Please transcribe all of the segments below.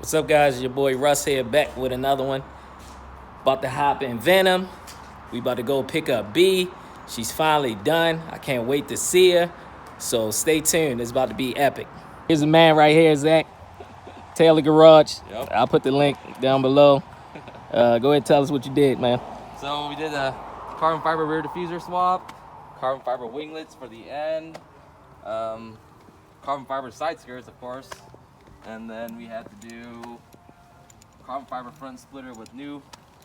What's up, guys? Your boy Russ here, back with another one. About to hop in Venom. We about to go pick up B. She's finally done. I can't wait to see her. So stay tuned. It's about to be epic. Here's a man right here, Zach. Taylor Garage. Yep. I'll put the link down below. Go ahead and tell us what you did, man. So we did a carbon fiber rear diffuser swap, carbon fiber winglets for the end, carbon fiber side skirts, of course, and then we had to do carbon fiber front splitter with new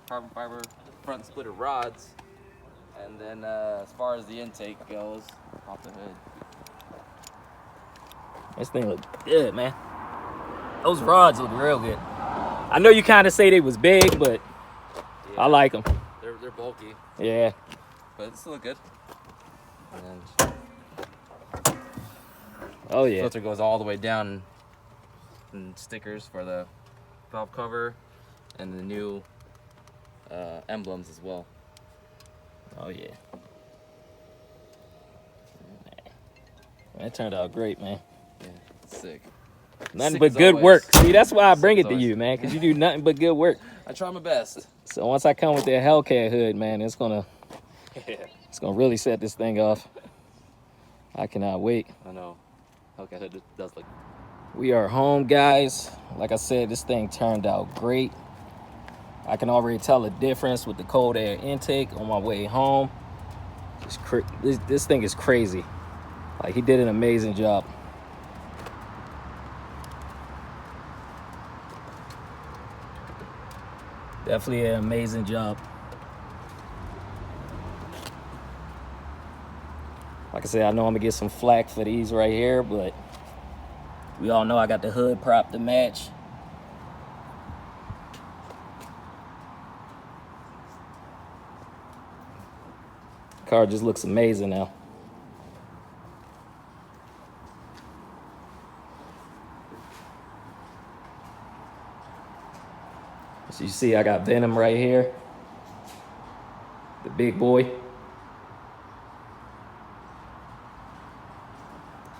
carbon fiber front splitter rods. And then as far as the intake goes, pop the hood. This thing looks good, man. Those rods look real good. I know you kind of say they was big, but yeah, I like them. They're bulky. Yeah. But it still look good. And oh yeah. Filter goes all the way down, and stickers for the valve cover and the new emblems as well. Oh yeah. That turned out great, man. Yeah, sick. Nothing Sick but as good always. work. See, that's why I bring Sick it as to always. you, man, because you do nothing but good work. I try my best. So once I come with that Hellcat hood, man, it's gonna really set this thing off. I cannot wait. I know. Okay, it does look. We are home, guys. Like I said, this thing turned out great. I can already tell the difference with the cold air intake on my way home. This thing is crazy. Like, he did an amazing job. Definitely an amazing job. Like I said, I know I'm gonna get some flack for these right here, but we all know I got the hood prop to match. Car just looks amazing now. So you see I got Venom right here, the big boy.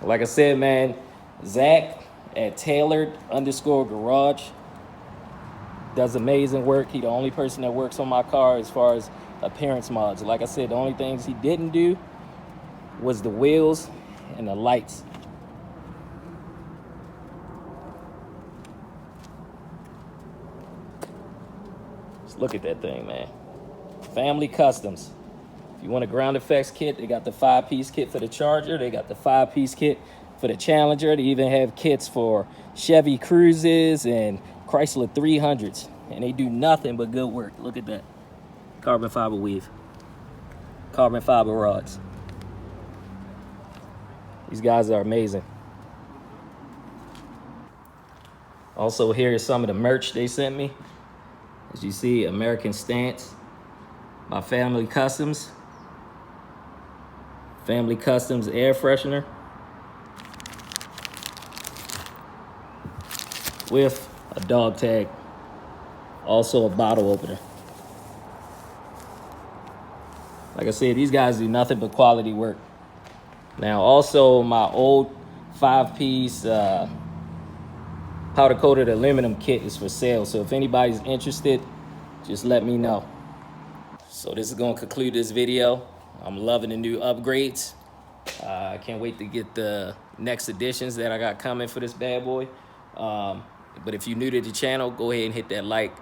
Like I said, man, Zach at Tailored_Garage does amazing work. He the only person that works on my car as far as appearance mods. Like I said, the only things he didn't do was the wheels and the lights. Just look at that thing, man. Family Customs. If you want a ground effects kit, they got the 5-piece kit for the Charger. They got the 5-piece kit for the Challenger. They even have kits for Chevy Cruises and Chrysler 300s. And they do nothing but good work. Look at that. Carbon fiber weave. Carbon fiber rods. These guys are amazing. Also, here is some of the merch they sent me. As you see, American Stance by Family Customs. Family Customs air freshener with a dog tag. Also a bottle opener. Like I said, these guys do nothing but quality work. Now, also my old 5-piece powder coated aluminum kit is for sale. So if anybody's interested, just let me know. So this is going to conclude this video. I'm loving the new upgrades. I can't wait to get the next additions that I got coming for this bad boy. But if you're new to the channel, go ahead and hit that like,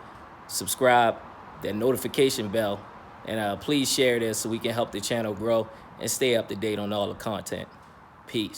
subscribe, that notification bell, and please share this so we can help the channel grow and stay up to date on all the content. Peace.